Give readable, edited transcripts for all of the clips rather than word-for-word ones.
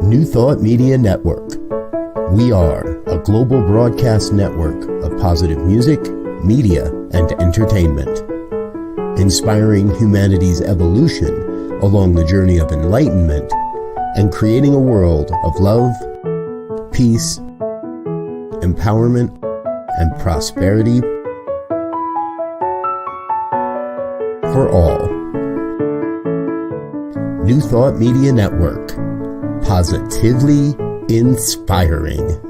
New Thought Media Network. We are a global broadcast network of positive music, media, and entertainment, inspiring humanity's evolution along the journey of enlightenment and creating a world of love, peace, empowerment, and prosperity for all. New Thought Media Network. Positively inspiring.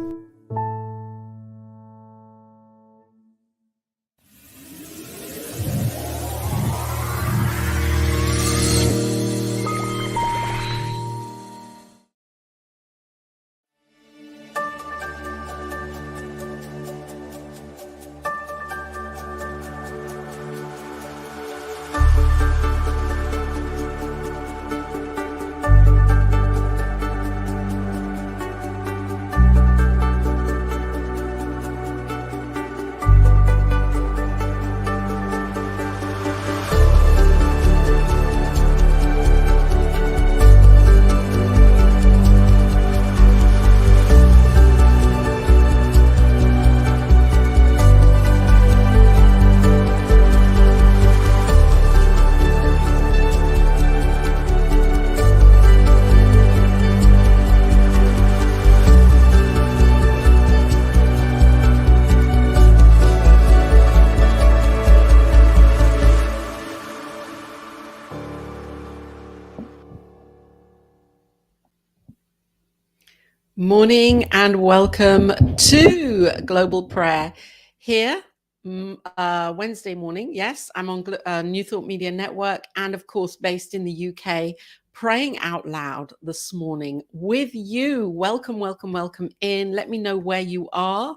Morning and welcome to Global Prayer here Wednesday morning. Yes, I'm on New Thought Media Network and of course based in the UK, praying out loud this morning with you. Welcome, welcome, welcome in. Let me know where you are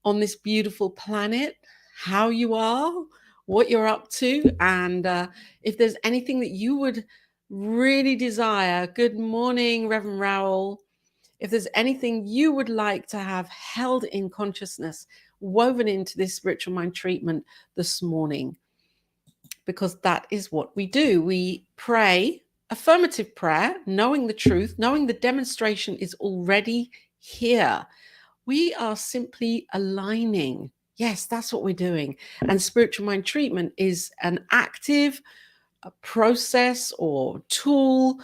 on this beautiful planet, how you are, what you're up to, and if there's anything that you would really desire. Good morning, Reverend Rowell. If there's anything you would like to have held in consciousness, woven into this spiritual mind treatment this morning, because that is what we do. We pray affirmative prayer, knowing the truth, knowing the demonstration is already here. We are simply aligning. Yes, that's what we're doing. And spiritual mind treatment is an active process or tool,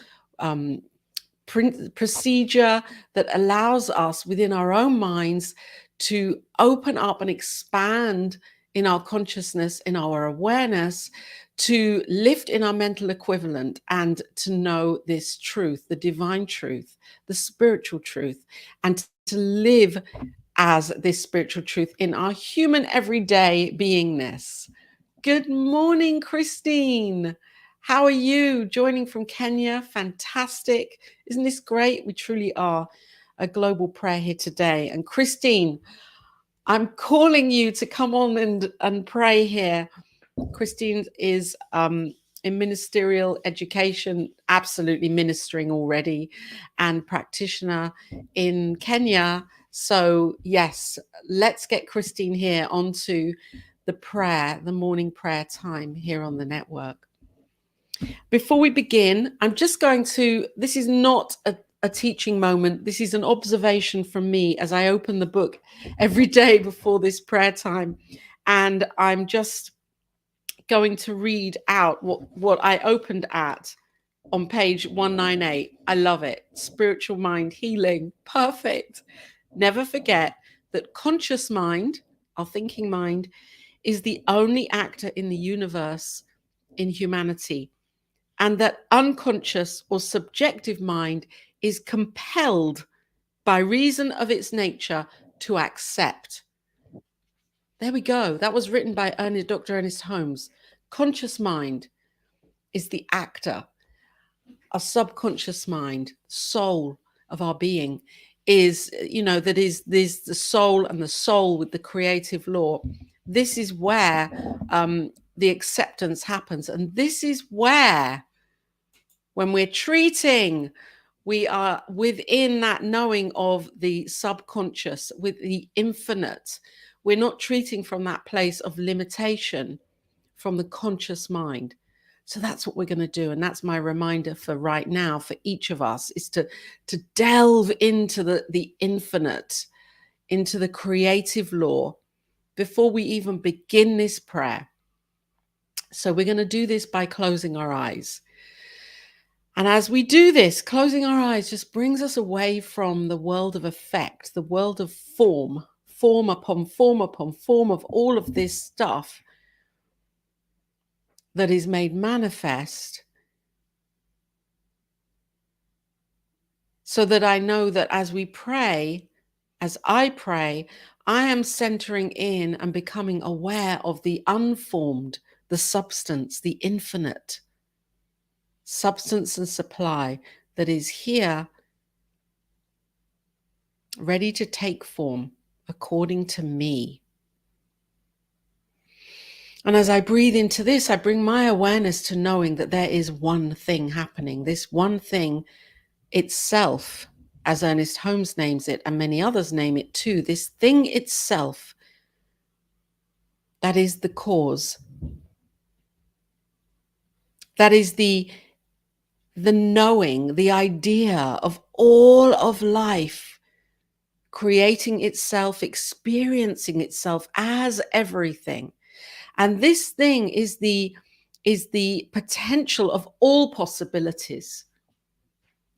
procedure that allows us within our own minds to open up and expand in our consciousness, in our awareness, to lift in our mental equivalent and to know this truth, the divine truth, the spiritual truth, and to live as this spiritual truth in our human everyday beingness. Good morning, Christine. How are you? Joining from Kenya. Fantastic. Isn't this great? We truly are a global prayer here today. And Christine, I'm calling you to come on and pray here. Christine is in ministerial education, absolutely ministering already, and practitioner in Kenya. So yes, let's get Christine here onto the prayer, the morning prayer time here on the network. Before we begin, I'm just going to, this is not a teaching moment. This is an observation from me as I open the book every day before this prayer time. And I'm just going to read out what I opened at on page 198. I love it. Spiritual mind healing. Perfect. Never forget that conscious mind, our thinking mind, is the only actor in the universe, in humanity. And that unconscious or subjective mind is compelled by reason of its nature to accept. There we go. That was written by Dr. Ernest Holmes. Conscious mind is the actor. Our subconscious mind, soul of our being, is, that is the soul, and the soul with the creative law. This is where the acceptance happens. And this is where, when we're treating, we are within that knowing of the subconscious, with the infinite. We're not treating from that place of limitation, from the conscious mind. So that's what we're going to do. And that's my reminder for right now, for each of us, is to delve into the infinite, into the creative law before we even begin this prayer. So we're going to do this by closing our eyes. And as we do this, closing our eyes just brings us away from the world of effect, the world of form, form upon form upon form of all of this stuff that is made manifest, so that I know that as we pray, as I pray, I am centering in and becoming aware of the unformed, the substance, the infinite substance and supply that is here, ready to take form according to me. And as I breathe into this, I bring my awareness to knowing that there is one thing happening. This one thing itself, as Ernest Holmes names it, and many others name it too, this thing itself, that is the cause. That is the knowing, the idea of all of life creating itself, experiencing itself as everything. And this thing is the potential of all possibilities.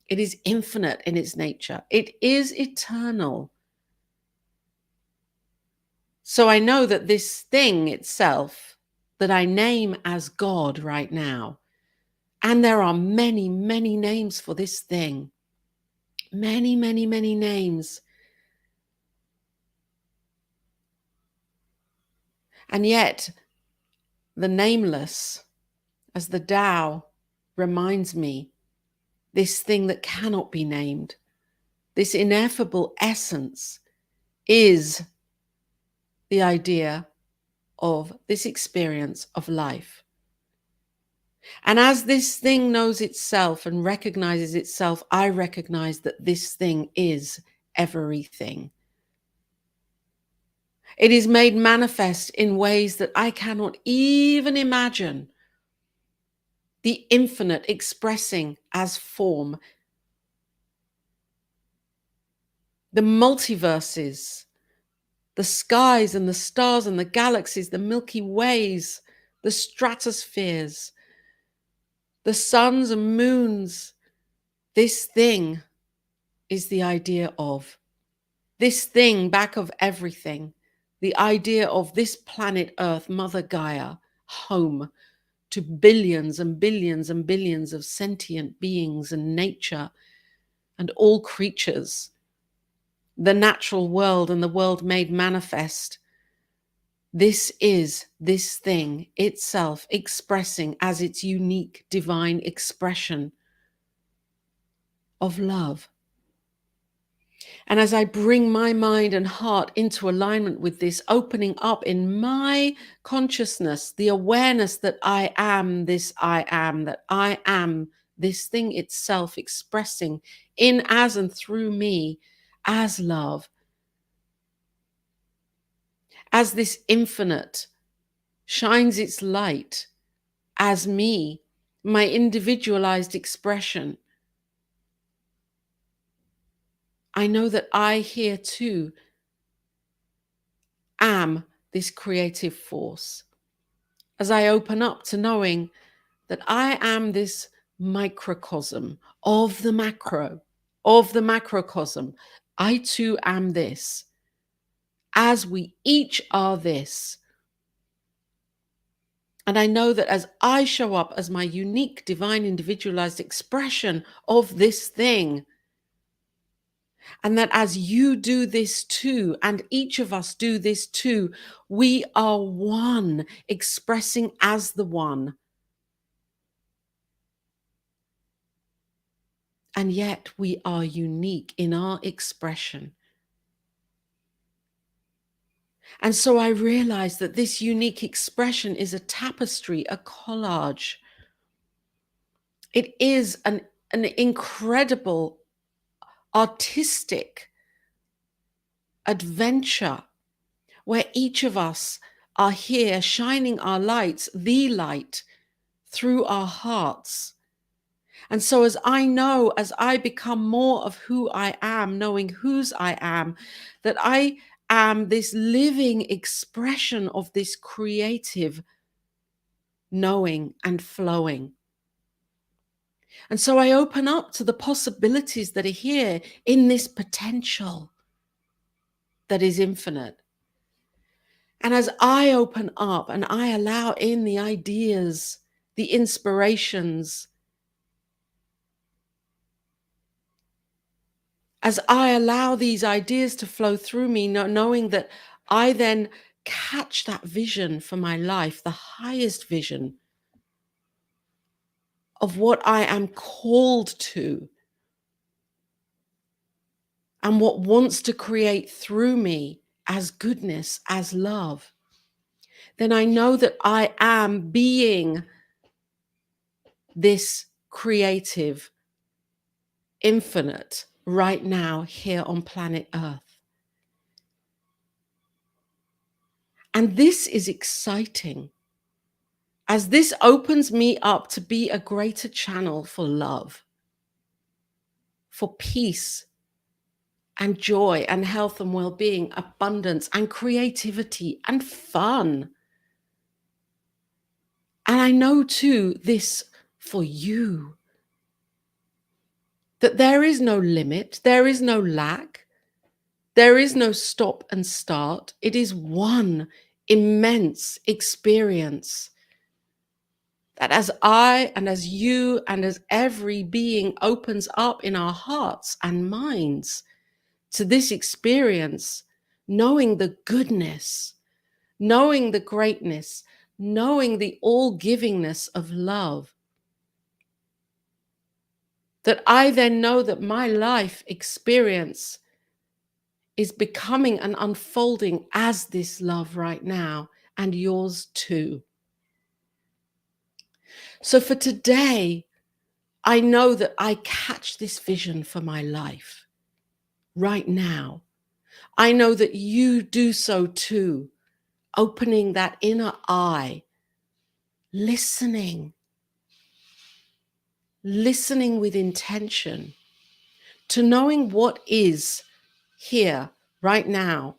It is infinite in its nature. It is eternal. So I know that this thing itself that I name as God right now, and there are many, many names for this thing, many, many, many names. And yet the nameless, as the Tao reminds me, this thing that cannot be named, this ineffable essence, is the idea of this experience of life. And as this thing knows itself and recognizes itself, I recognize that this thing is everything. It is made manifest in ways that I cannot even imagine. The infinite expressing as form. The multiverses, the skies and the stars and the galaxies, the Milky Ways, the stratospheres, the suns and moons. This thing is the idea of. This thing back of everything. The idea of this planet Earth, Mother Gaia, home to billions and billions and billions of sentient beings and nature and all creatures. The natural world and the world made manifest. This is this thing itself expressing as its unique divine expression of love. And as I bring my mind and heart into alignment with this, opening up in my consciousness, the awareness that I am this I am, that I am this thing itself expressing in, as, and through me as love, as this infinite shines its light as me, my individualized expression. I know that I here too am this creative force. As I open up to knowing that I am this microcosm of the macro, of the macrocosm, I too am this. As we each are this. And I know that as I show up as my unique, divine, individualized expression of this thing, and that as you do this too, and each of us do this too, we are one, expressing as the one. And yet we are unique in our expression. And so I realized that this unique expression is a tapestry, a collage. It is an incredible artistic adventure where each of us are here shining our lights, the light through our hearts. And so as I become more of who I am, knowing whose I am, that I am this living expression of this creative knowing and flowing. And so I open up to the possibilities that are here in this potential that is infinite. And as I open up and I allow in the ideas, the inspirations, as I allow these ideas to flow through me, knowing that I then catch that vision for my life, the highest vision of what I am called to and what wants to create through me as goodness, as love, then I know that I am being this creative, infinite right now here on planet Earth. And this is exciting, as this opens me up to be a greater channel for love, for peace and joy and health and well-being, abundance and creativity and fun. And I know too this for you, that there is no limit, there is no lack, there is no stop and start. It is one immense experience that as I and as you and as every being opens up in our hearts and minds to this experience, knowing the goodness, knowing the greatness, knowing the all-givingness of love, that I then know that my life experience is becoming and unfolding as this love right now, and yours too. So for today, I know that I catch this vision for my life right now. I know that you do so too, opening that inner eye, listening with intention to knowing what is here right now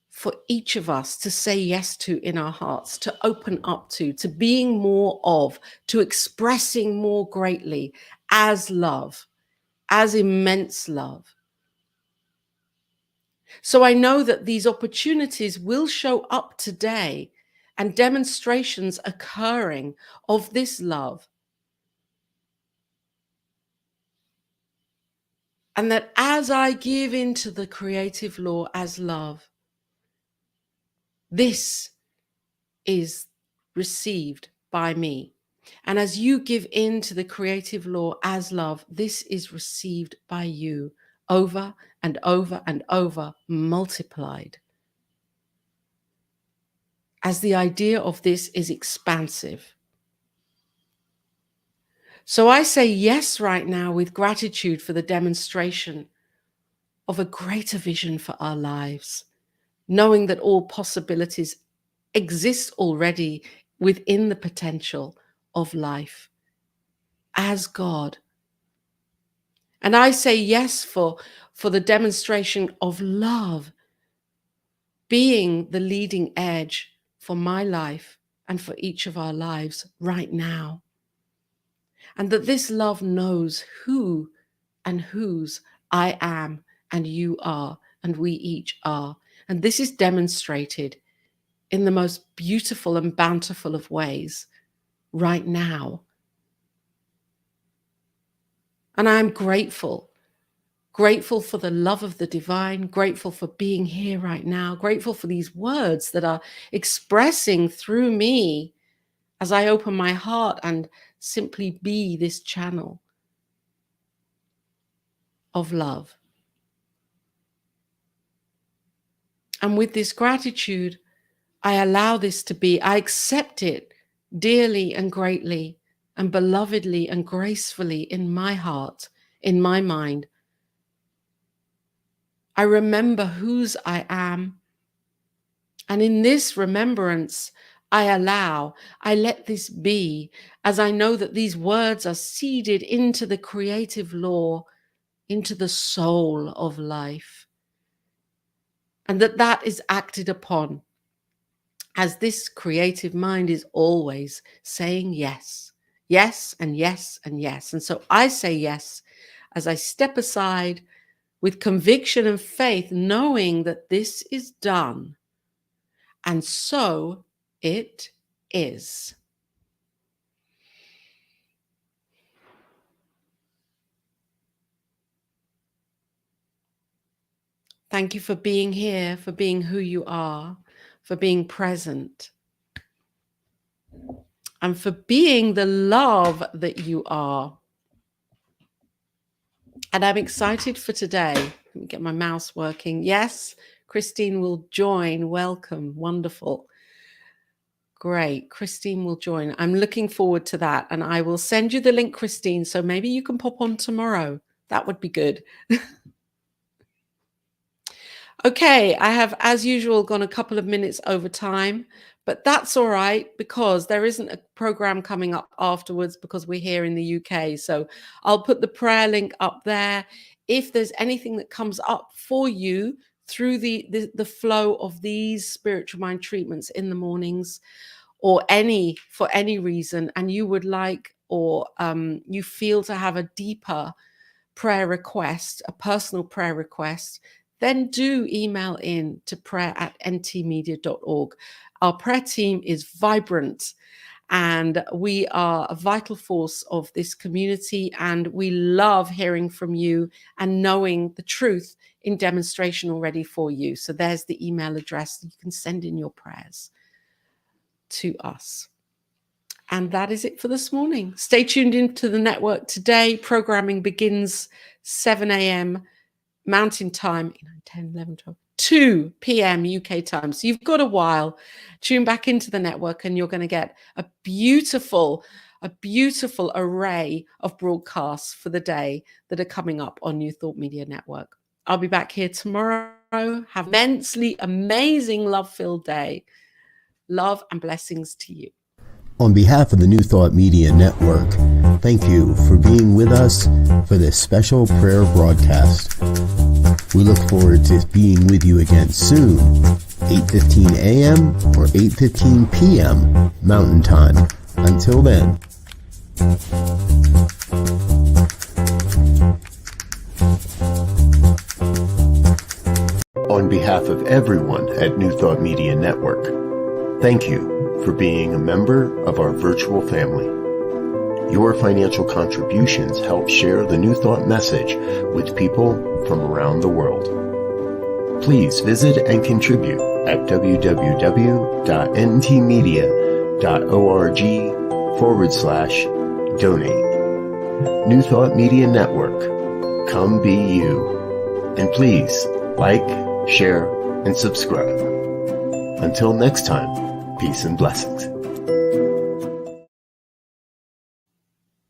for each of us to say yes to in our hearts, to open up to being more of, to expressing more greatly as love, as immense love. So I know that these opportunities will show up today and demonstrations occurring of this love. And that as I give into the creative law as love, this is received by me. And as you give in to the creative law as love, this is received by you over and over and over, multiplied. As the idea of this is expansive. So I say yes right now with gratitude for the demonstration of a greater vision for our lives, knowing that all possibilities exist already within the potential of life as God. And I say yes for the demonstration of love being the leading edge for my life and for each of our lives right now. And that this love knows who and whose I am and you are and we each are. And this is demonstrated in the most beautiful and bountiful of ways right now. And I'm grateful for the love of the divine, grateful for being here right now, grateful for these words that are expressing through me as I open my heart and simply be this channel of love. And with this gratitude, I allow this to be, I accept it dearly and greatly and belovedly and gracefully in my heart, in my mind. I remember whose I am. And in this remembrance, I allow, I let this be, as I know that these words are seeded into the creative law, into the soul of life, and that is acted upon, as this creative mind is always saying yes, yes, and yes, and yes. And so I say yes as I step aside with conviction and faith, knowing that this is done. And so it is. Thank you for being here, for being who you are, for being present, and for being the love that you are. And I'm excited for today. Let me get my mouse working. Yes, Christine will join. Welcome. Wonderful. Great. Christine will join. I'm looking forward to that. And I will send you the link, Christine, so maybe you can pop on tomorrow. That would be good. Okay, I have, as usual, gone a couple of minutes over time, but that's all right because there isn't a program coming up afterwards because we're here in the UK. So I'll put the prayer link up there. If there's anything that comes up for you through the flow of these spiritual mind treatments in the mornings, or for any reason, and you would like, or you feel to have a deeper prayer request, a personal prayer request, then do email in to prayer@ntmedia.org. Our prayer team is vibrant and we are a vital force of this community, and we love hearing from you and knowing the truth in demonstration already for you. So there's the email address that you can send in your prayers to us. And that is it for this morning. Stay tuned into the network today. Programming begins 7 a.m. Mountain Time, 10, 11, 12, 2 p.m. UK time. So you've got a while. Tune back into the network and you're going to get a beautiful array of broadcasts for the day that are coming up on New Thought Media Network. I'll be back here tomorrow. Have an immensely amazing love-filled day. Love and blessings to you. On behalf of the New Thought Media Network, thank you for being with us for this special prayer broadcast. We look forward to being with you again soon, 8:15 a.m. or 8:15 p.m. Mountain Time. Until then. On behalf of everyone at New Thought Media Network, thank you for being a member of our virtual family. Your financial contributions help share the New Thought message with people from around the world. Please visit and contribute at www.ntmedia.org/donate. New Thought Media Network. Come be you. And please like, share, and subscribe. Until next time, peace and blessings.